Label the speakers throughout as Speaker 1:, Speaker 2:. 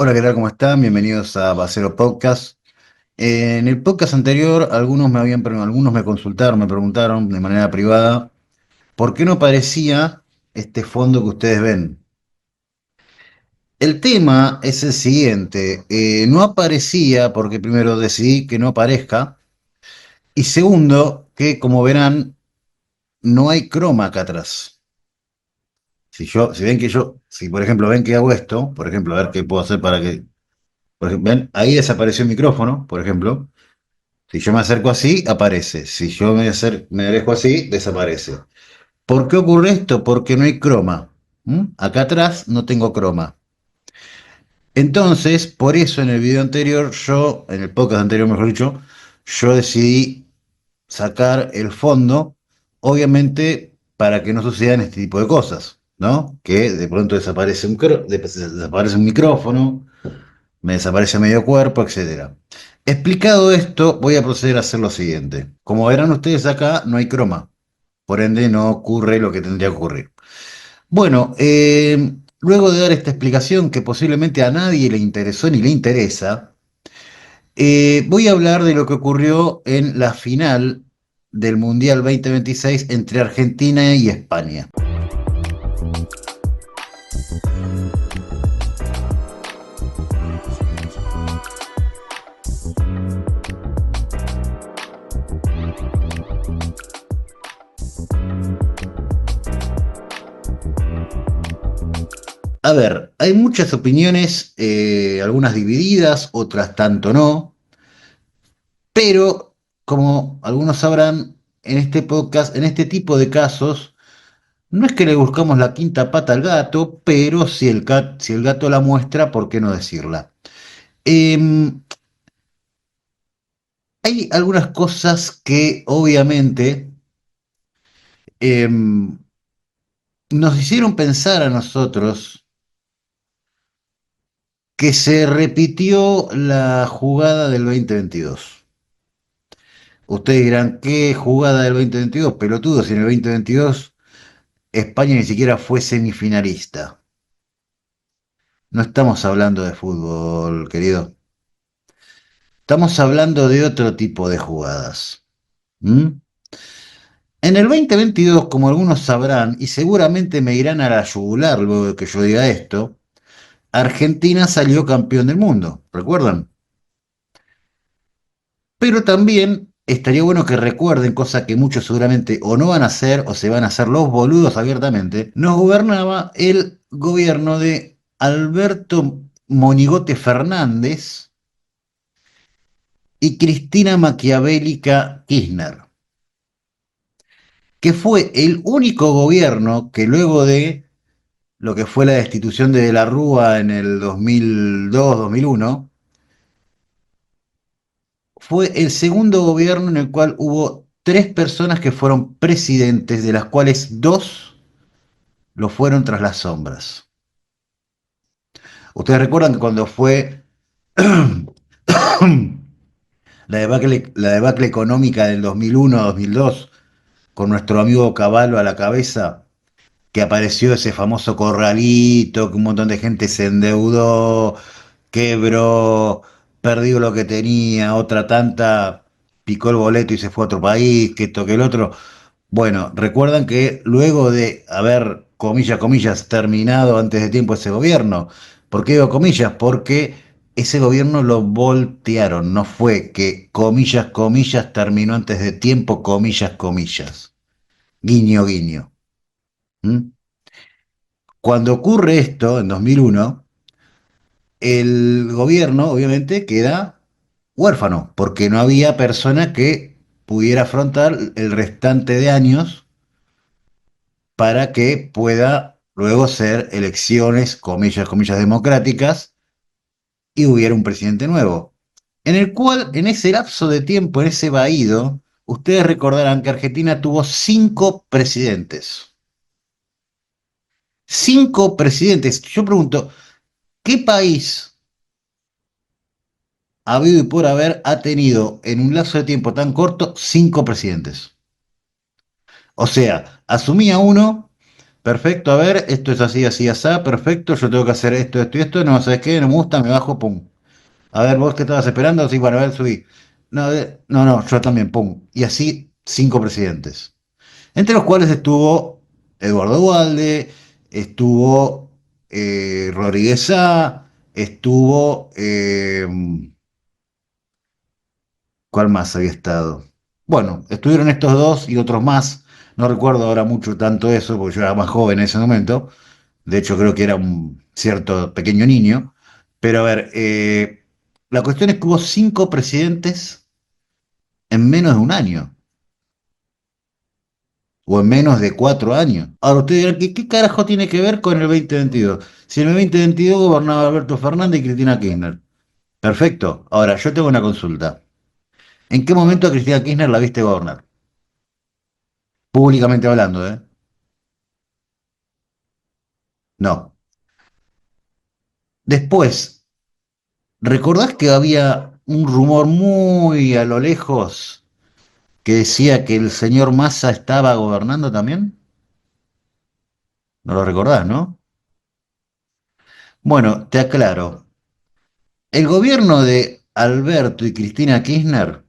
Speaker 1: Hola, ¿qué tal? ¿Cómo están? Bienvenidos a Bacero Podcast. En el podcast anterior, algunos me consultaron, me preguntaron de manera privada, ¿por qué no aparecía este fondo que ustedes ven? El tema es el siguiente, no aparecía porque primero decidí que no aparezca y segundo, que como verán, no hay croma acá atrás. Si por ejemplo ven que hago esto, por ejemplo, a ver qué puedo hacer para que, por ejemplo, ven, ahí desapareció el micrófono, por ejemplo. Si yo me acerco así, aparece. Si yo me alejo así, desaparece. ¿Por qué ocurre esto? Porque no hay croma. Acá atrás no tengo croma. Entonces, por eso en el video anterior, en el podcast anterior, mejor dicho, yo decidí sacar el fondo, obviamente para que no sucedan este tipo de cosas, ¿no? Que de pronto desaparece un micrófono, me desaparece medio cuerpo, etcétera. Explicado esto, voy a proceder a hacer lo siguiente. Como verán ustedes acá, no hay croma, por ende no ocurre lo que tendría que ocurrir. Bueno, luego de dar esta explicación que posiblemente a nadie le interesó ni le interesa, voy a hablar de lo que ocurrió en la final del Mundial 2026 entre Argentina y España. A ver, hay muchas opiniones, algunas divididas, otras tanto no. Pero, como algunos sabrán, en este podcast, en este tipo de casos, no es que le buscamos la quinta pata al gato, pero si el gato la muestra, ¿por qué no decirla? Em, Hay algunas cosas que obviamente em, nos hicieron pensar a nosotros que se repitió la jugada del 2022. Ustedes dirán, ¿qué jugada del 2022? Pelotudos, si en el 2022 España ni siquiera fue semifinalista. No estamos hablando de fútbol, querido. Estamos hablando de otro tipo de jugadas. ¿Mm? En el 2022, como algunos sabrán, y seguramente me irán a la yugular luego de que yo diga esto, Argentina salió campeón del mundo, ¿recuerdan? Pero también estaría bueno que recuerden, cosa que muchos seguramente o no van a hacer o se van a hacer los boludos abiertamente, nos gobernaba el gobierno de Alberto Monigote Fernández y Cristina Maquiavélica Kirchner, que fue el único gobierno que luego de lo que fue la destitución de la Rúa en el 2002-2001, fue el segundo gobierno en el cual hubo tres personas que fueron presidentes, de las cuales dos lo fueron tras las sombras. Ustedes recuerdan que cuando fue la debacle económica del 2001-2002, con nuestro amigo Caballo a la cabeza, que apareció ese famoso corralito, que un montón de gente se endeudó, quebró, perdió lo que tenía, otra tanta picó el boleto y se fue a otro país, que esto, que el otro. Bueno, recuerdan que luego de haber, comillas, comillas, terminado antes de tiempo ese gobierno, ¿por qué digo comillas? Porque ese gobierno lo voltearon, no fue que, comillas, comillas, terminó antes de tiempo, comillas, comillas. Guiño, guiño. ¿Mm? Cuando ocurre esto, en 2001, el gobierno obviamente queda huérfano, porque no había persona que pudiera afrontar el restante de años para que pueda luego ser elecciones, comillas, comillas, democráticas y hubiera un presidente nuevo. En el cual, en ese lapso de tiempo, en ese vaído, ustedes recordarán que Argentina tuvo cinco presidentes. Cinco presidentes. Yo pregunto, ¿qué país habido y por haber ha tenido en un lapso de tiempo tan corto cinco presidentes? O sea, asumía uno, Perfecto, a ver, esto es así, así, así, perfecto, yo tengo que hacer esto, esto y esto, no, ¿sabes qué? No me gusta, me bajo, pum. A ver, vos qué estabas esperando, sí, bueno, a ver, subí. No, no, no, yo también, pum. Y así, cinco presidentes. Entre los cuales estuvo Eduardo Duhalde, estuvo Rodríguez Sá, estuvo, ¿cuál más había estado? Bueno, estuvieron estos dos y otros más. No recuerdo ahora mucho tanto eso, porque yo era más joven en ese momento. De hecho, creo que era un cierto pequeño niño. Pero a ver, la cuestión es que hubo cinco presidentes en menos de un año, o en menos de 4 años. Ahora ustedes dirán, ¿qué carajo tiene que ver con el 2022? Si en el 2022 gobernaba Alberto Fernández y Cristina Kirchner. Perfecto. Ahora, yo tengo una consulta. ¿En qué momento a Cristina Kirchner la viste gobernar? Públicamente hablando, ¿eh? No. Después, ¿recordás que había un rumor muy a lo lejos que decía que el señor Massa estaba gobernando también? No lo recordás, ¿no? Bueno, te aclaro. El gobierno de Alberto y Cristina Kirchner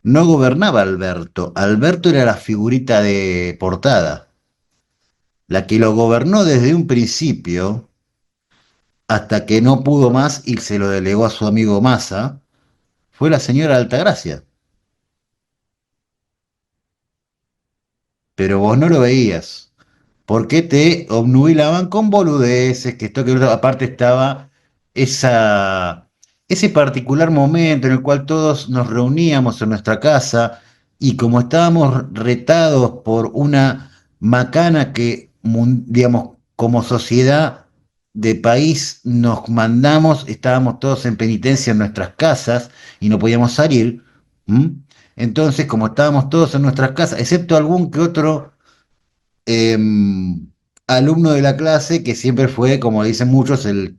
Speaker 1: no gobernaba Alberto. Alberto era la figurita de portada. La que lo gobernó desde un principio hasta que no pudo más y se lo delegó a su amigo Massa fue la señora Altagracia. Pero vos no lo veías. ¿Por qué te obnubilaban con boludeces? Que esto que lo otro? Aparte estaba ese particular momento en el cual todos nos reuníamos en nuestra casa y como estábamos retados por una macana que, digamos, como sociedad de país nos mandamos, estábamos todos en penitencia en nuestras casas y no podíamos salir. ¿M? Entonces, como estábamos todos en nuestras casas, excepto algún que otro eh, alumno de la clase que siempre fue, como dicen muchos, el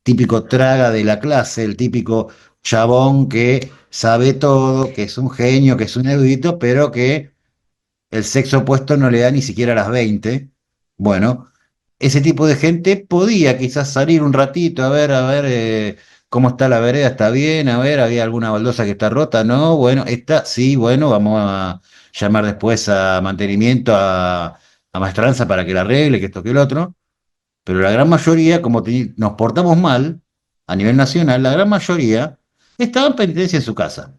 Speaker 1: típico traga de la clase, el típico chabón que sabe todo, que es un genio, que es un erudito, pero que el sexo opuesto no le da ni siquiera a las 20. Bueno, ese tipo de gente podía quizás salir un ratito a ver cómo está la vereda, está bien, a ver, había alguna baldosa que está rota, no, bueno, esta sí, bueno, vamos a llamar después a mantenimiento, a maestranza para que la arregle, que esto, que el otro, pero la gran mayoría, como nos portamos mal a nivel nacional, la gran mayoría estaba en penitencia en su casa.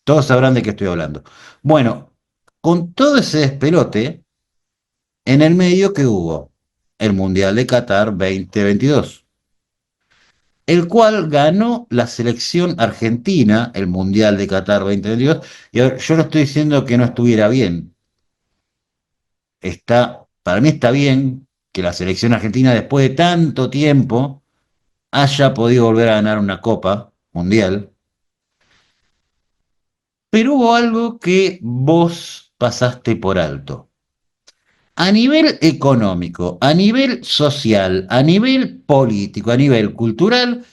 Speaker 1: Todos sabrán de qué estoy hablando. Bueno, con todo ese despelote, en el medio que hubo el Mundial de Qatar 2022, el cual ganó la selección argentina, el Mundial de Qatar 2022, y a ver, yo no estoy diciendo que no estuviera bien, para mí está bien que la selección argentina después de tanto tiempo haya podido volver a ganar una Copa Mundial, pero hubo algo que vos pasaste por alto. A nivel económico, a nivel social, a nivel político, a nivel cultural,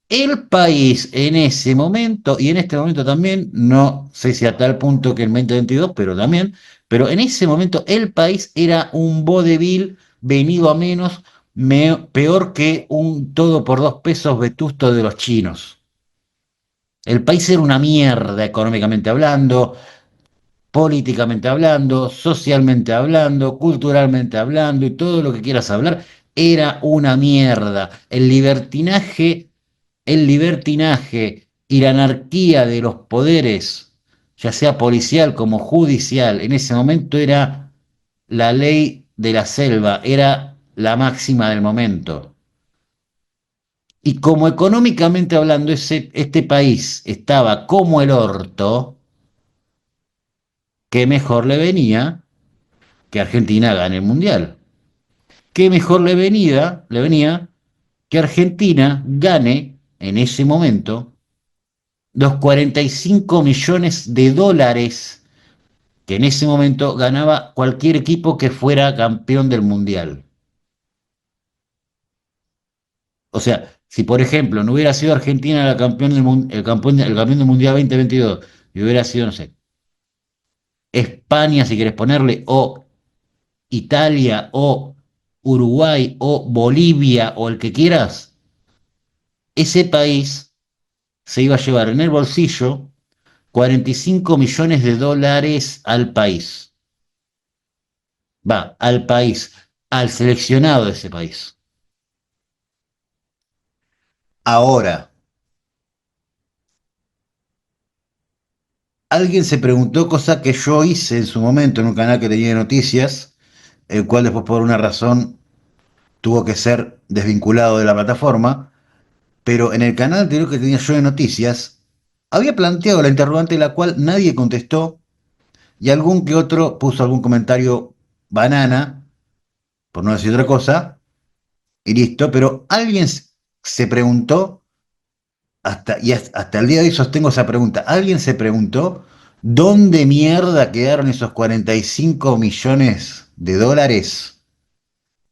Speaker 1: el país en ese momento, y en este momento también, no sé si a tal punto que el 2022, pero también, pero en ese momento el país era un vodevil venido a menos, peor que un todo por 2 pesos vetusto de los chinos. El país era una mierda económicamente hablando, políticamente hablando, socialmente hablando, culturalmente hablando y todo lo que quieras hablar, era una mierda. El libertinaje y la anarquía de los poderes, ya sea policial como judicial, en ese momento era la ley de la selva, era la máxima del momento. Y como económicamente hablando este país estaba como el orto, qué mejor le venía que Argentina gane el Mundial. ¿Qué mejor le venía que Argentina gane en ese momento los 45 millones de dólares que en ese momento ganaba cualquier equipo que fuera campeón del Mundial? O sea, si por ejemplo no hubiera sido Argentina la campeón el campeón del Mundial 2022 y hubiera sido, no sé, España, si querés ponerle, o Italia o Uruguay o Bolivia o el que quieras, ese país se iba a llevar en el bolsillo 45 millones de dólares al país. Va, al país, al seleccionado de ese país. Ahora, alguien se preguntó cosa que yo hice en su momento en un canal que tenía de noticias, el cual después por una razón tuvo que ser desvinculado de la plataforma, pero en el canal anterior que tenía yo de noticias, había planteado la interrogante la cual nadie contestó y algún que otro puso algún comentario banana, por no decir otra cosa, y listo, pero alguien se preguntó, hasta el día de hoy sostengo esa pregunta, alguien se preguntó dónde mierda quedaron esos 45 millones de dólares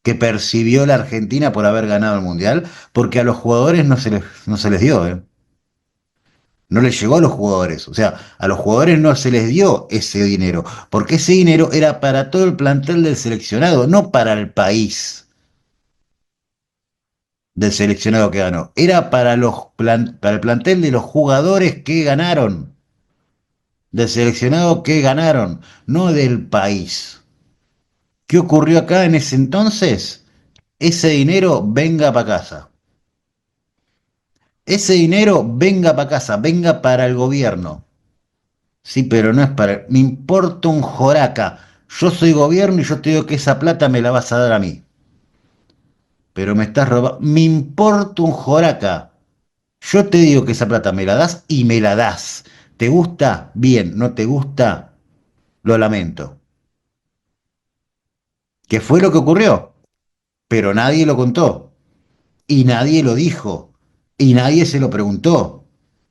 Speaker 1: que percibió la Argentina por haber ganado el Mundial, porque a los jugadores no se les dio, ¿eh? No les llegó a los jugadores, o sea, a los jugadores no se les dio ese dinero, porque ese dinero era para todo el plantel del seleccionado, no para el país del seleccionado que ganó, era para el plantel de los jugadores que ganaron, del seleccionado que ganaron, no del país. ¿Qué ocurrió acá en ese entonces? Ese dinero venga para casa. Ese dinero venga para casa, venga para el gobierno. Sí, pero no es para... Me importa un joraca. Yo soy gobierno y yo te digo que esa plata me la vas a dar a mí. Pero me estás robando... Me importa un joraca. Yo te digo que esa plata me la das y me la das. ¿Te gusta? Bien. ¿No te gusta? Lo lamento. ¿Qué fue lo que ocurrió? Pero nadie lo contó. Y nadie lo dijo. Y nadie se lo preguntó.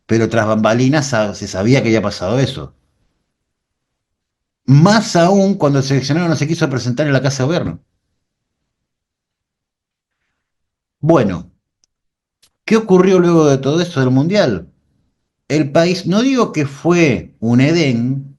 Speaker 1: Pero tras bambalinas se sabía que había pasado eso. Más aún cuando el seleccionado no se quiso presentar en la Casa de Gobierno. Bueno, ¿qué ocurrió luego de todo eso del Mundial? El país, no digo que fue un Edén,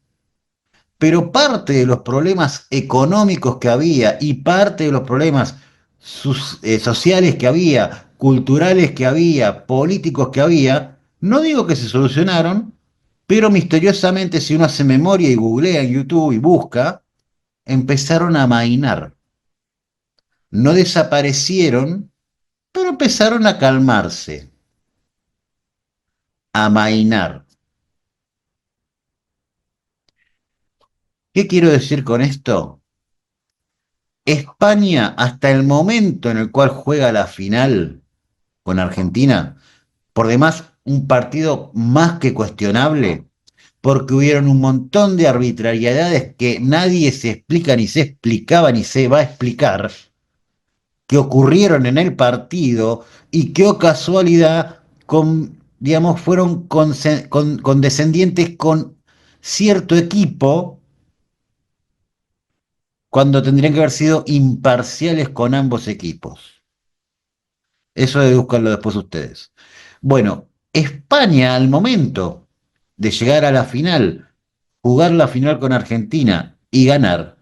Speaker 1: pero parte de los problemas económicos que había y parte de los problemas sociales que había, culturales que había, políticos que había, no digo que se solucionaron, pero misteriosamente si uno hace memoria y googlea en YouTube y busca, empezaron a amainar. No desaparecieron, pero empezaron a calmarse, a amainar. ¿Qué quiero decir con esto? España, hasta el momento en el cual juega la final con Argentina, por demás un partido más que cuestionable, porque hubieron un montón de arbitrariedades que nadie se explica, ni se explicaba, ni se va a explicar, que ocurrieron en el partido y que, oh casualidad, digamos, fueron condescendientes con cierto equipo cuando tendrían que haber sido imparciales con ambos equipos. Eso deduzcanlo después ustedes. Bueno, España al momento de llegar a la final, jugar la final con Argentina y ganar,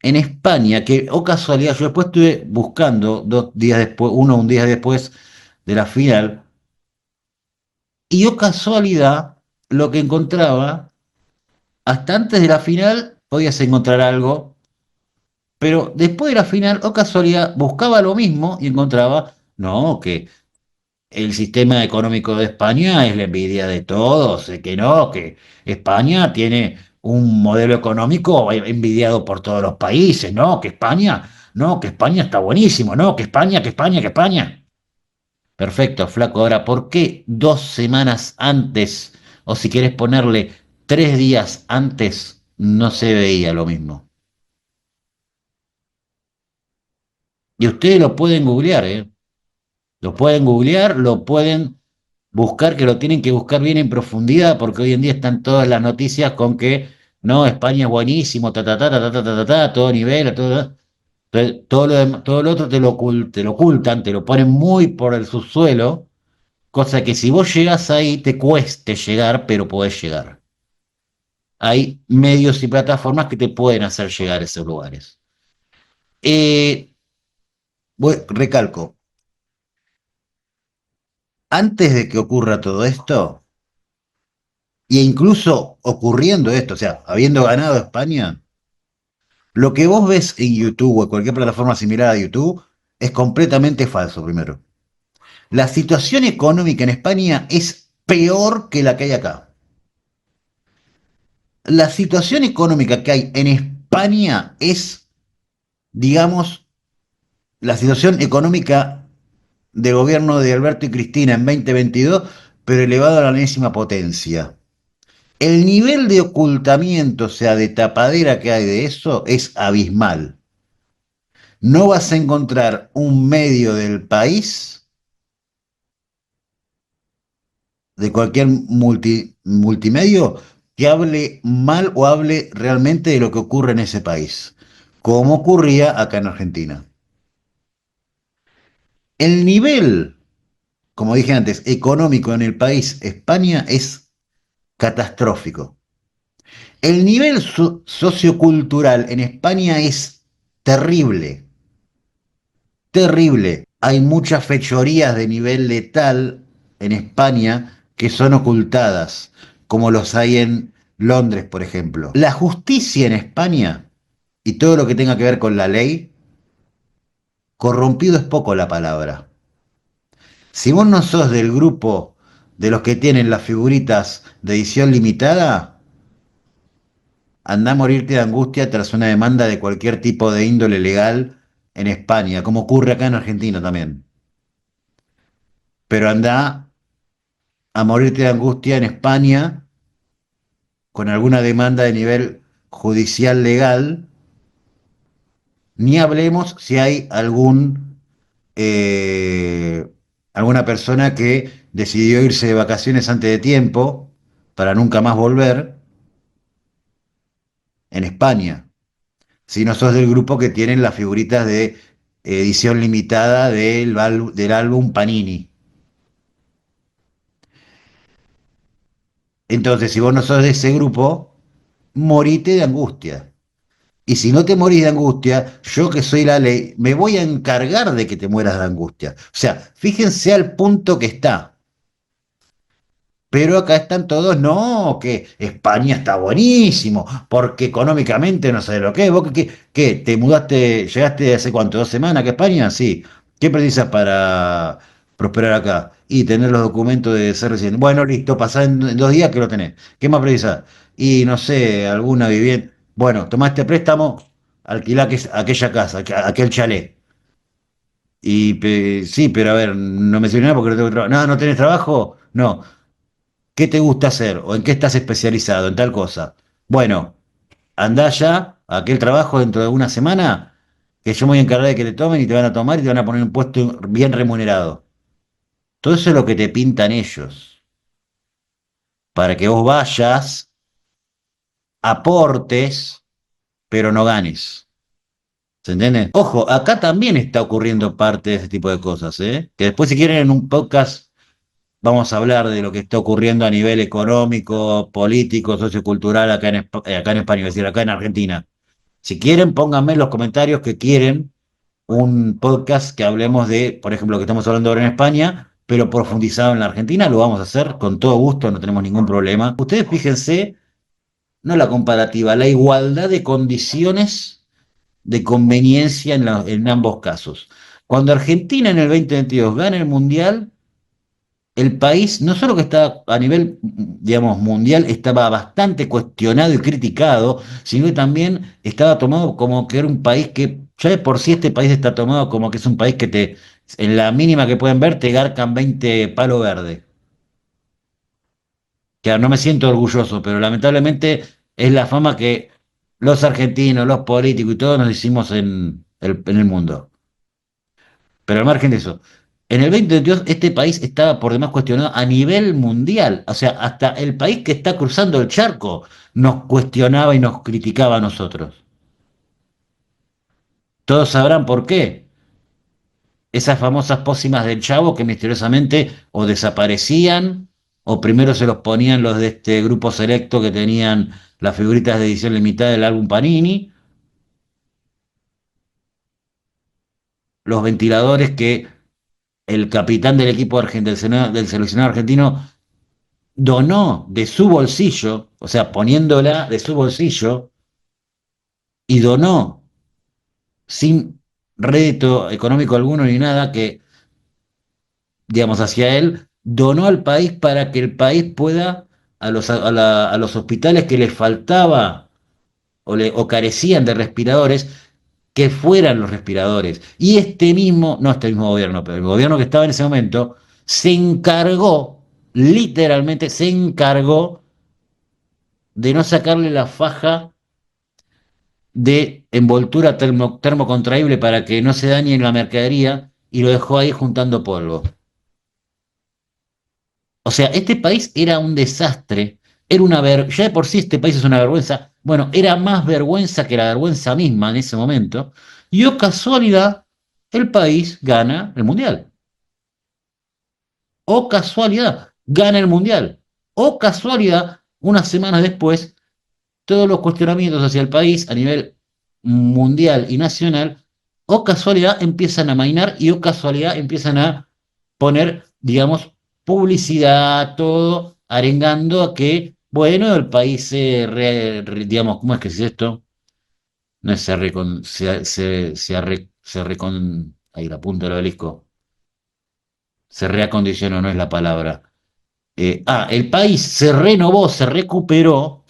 Speaker 1: en España, que, o casualidad, yo después estuve buscando 2 días después, un día después de la final, y o casualidad, lo que encontraba, hasta antes de la final podías encontrar algo, pero después de la final, o casualidad, buscaba lo mismo y encontraba, no, que el sistema económico de España es la envidia de todos, que no, que España tiene un modelo económico envidiado por todos los países, no, que España, no, que España está buenísimo, no, que España, que España, que España. Perfecto, flaco. Ahora, ¿por qué 2 semanas antes, o si quieres ponerle 3 días antes, no se veía lo mismo? Y ustedes lo pueden googlear, ¿eh? Lo pueden googlear, lo pueden buscar, que lo tienen que buscar bien en profundidad, porque hoy en día están todas las noticias con que no, España es buenísimo, ta, ta, ta, ta, ta, ta, ta, ta, ta, todo nivel, todo, todo lo otro te lo ocultan, te lo ponen muy por el subsuelo, cosa que si vos llegás ahí te cueste llegar, pero podés llegar. hay medios y plataformas que te pueden hacer llegar a esos lugares. Eh, recalco, antes de que ocurra todo esto, e incluso ocurriendo esto, o sea, habiendo ganado España, lo que vos ves en YouTube o en cualquier plataforma similar a YouTube es completamente falso, primero. La situación económica en España es peor que la que hay acá. La situación económica que hay en España es, digamos, la situación económica del gobierno de Alberto y Cristina en 2022, pero elevado a la enésima potencia. El nivel de ocultamiento, o sea, de tapadera que hay de eso, es abismal. No vas a encontrar un medio del país, de cualquier multimedio, que hable mal o hable realmente de lo que ocurre en ese país, como ocurría acá en Argentina. El nivel, como dije antes, económico en el país España es catastrófico. El nivel sociocultural en España es terrible, terrible. Hay muchas fechorías de nivel letal en España que son ocultadas, como los hay en Londres, por ejemplo. La justicia en España y todo lo que tenga que ver con la ley, corrompido es poco la palabra. Si vos no sos del grupo de los que tienen las figuritas de edición limitada, andá a morirte de angustia tras una demanda de cualquier tipo de índole legal en España, como ocurre acá en Argentina también. Pero andá a morirte de angustia en España con alguna demanda de nivel judicial legal, ni hablemos si hay eh, alguna persona que decidió irse de vacaciones antes de tiempo para nunca más volver en España. Si no sos del grupo que tienen las figuritas de edición limitada del álbum Panini. Entonces, si vos no sos de ese grupo, morite de angustia. Y si no te morís de angustia, yo que soy la ley, me voy a encargar de que te mueras de angustia. O sea, fíjense al punto que está. Pero acá están todos, no, que España está buenísimo, porque económicamente no sé lo que es. ¿Vos qué? ¿Te mudaste, llegaste hace cuánto? ¿2 semanas acá a España? Sí. ¿Qué precisas para prosperar acá? Y tener los documentos de ser residente. Bueno, listo, pasá en 2 días que lo tenés. ¿Qué más precisas? Y no sé, alguna vivienda. Bueno, tomá este préstamo, alquilá aquella casa, aquel chalet. Y sí, pero a ver, no me sirve nada porque no tengo trabajo. No, ¿no tenés trabajo? No. ¿Qué te gusta hacer? ¿O en qué estás especializado? En tal cosa. Bueno, andá ya a aquel trabajo dentro de una semana, que yo me voy a encargar de que te tomen y te van a tomar y te van a poner un puesto bien remunerado. Todo eso es lo que te pintan ellos, para que vos vayas, aportes, pero no ganes. ¿Se entiende? Ojo, acá también está ocurriendo parte de ese tipo de cosas, ¿eh? Que después si quieren en un podcast vamos a hablar de lo que está ocurriendo a nivel económico, político, sociocultural acá en España, es decir, acá en Argentina. Si quieren, pónganme en los comentarios que quieren un podcast que hablemos de, por ejemplo, lo que estamos hablando ahora en España, pero profundizado en la Argentina, lo vamos a hacer con todo gusto, no tenemos ningún problema. Ustedes fíjense, no la comparativa, la igualdad de condiciones de conveniencia en ambos casos. Cuando Argentina en el 2022 gana el Mundial, el país, no solo que estaba a nivel, digamos, mundial, estaba bastante cuestionado y criticado, sino que también estaba tomado como que era un país que, ya de por sí este país está tomado como que es un país que en la mínima que pueden ver, te garcan 20 palo verde. Que no me siento orgulloso, pero lamentablemente es la fama que los argentinos, los políticos y todos nos hicimos en el mundo. Pero al margen de eso, en el 2022 este país estaba por demás cuestionado a nivel mundial. O sea, hasta el país que está cruzando el charco nos cuestionaba y nos criticaba a nosotros. Todos sabrán por qué. Esas famosas pócimas del Chavo que misteriosamente o desaparecían o primero se los ponían los de este grupo selecto que tenían las figuritas de edición limitada del álbum Panini, los ventiladores que el capitán del equipo del seleccionado argentino donó de su bolsillo, o sea, poniéndola de su bolsillo, y donó sin rédito económico alguno ni nada, que, digamos, hacia él, donó al país para que el país pueda, a los hospitales que les faltaba o carecían de respiradores, que fueran los respiradores. Y no este mismo gobierno, pero el gobierno que estaba en ese momento, se encargó, literalmente se encargó de no sacarle la faja de envoltura termocontraíble para que no se dañe la mercadería y lo dejó ahí juntando polvo. O sea, este país era un desastre, ya de por sí este país es una vergüenza, bueno, era más vergüenza que la vergüenza misma en ese momento, y oh casualidad, el país gana el mundial. Oh casualidad, gana el mundial. Oh casualidad, unas semanas después, todos los cuestionamientos hacia el país a nivel mundial y nacional, o casualidad empiezan a mainar y o casualidad empiezan a poner, digamos, publicidad, todo, arengando a que, bueno, el país digamos, ¿cómo es que es esto? No es se recon, se, arre- se recon, ahí la punta del obelisco, se reacondicionó, no es la palabra. El país se renovó, se recuperó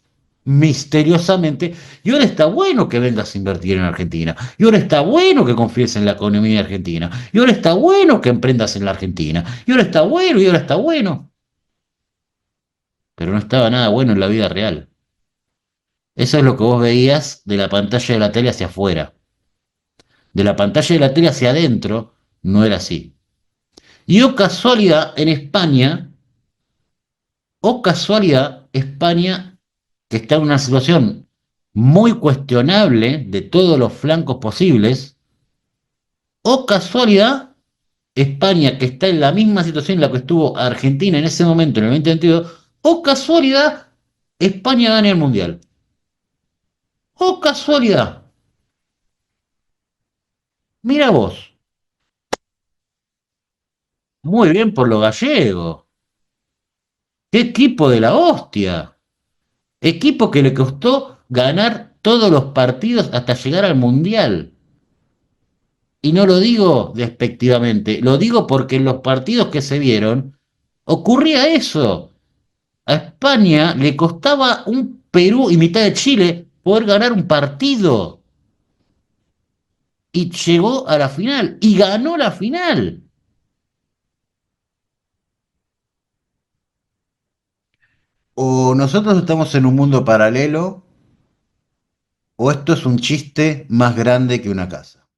Speaker 1: misteriosamente, y ahora está bueno que vengas a invertir en Argentina, y ahora está bueno que confíes en la economía argentina, y ahora está bueno que emprendas en la Argentina, y ahora está bueno, y ahora está bueno, pero no estaba nada bueno en la vida real. Eso es lo que vos veías de la pantalla de la tele hacia afuera. De la pantalla de la tele hacia adentro, no era así. Y oh casualidad, en España, oh casualidad, España, que está en una situación muy cuestionable de todos los flancos posibles, o casualidad, España, que está en la misma situación en la que estuvo Argentina en ese momento, en el 2022, o casualidad, España gana el Mundial. O casualidad, mira vos, muy bien por lo gallego. ¡Qué equipo de la hostia! Equipo que le costó ganar todos los partidos hasta llegar al Mundial. Y no lo digo despectivamente, lo digo porque en los partidos que se vieron ocurría eso. A España le costaba un Perú y mitad de Chile poder ganar un partido. Y llegó a la final y ganó la final. O nosotros estamos en un mundo paralelo, o esto es un chiste más grande que una casa.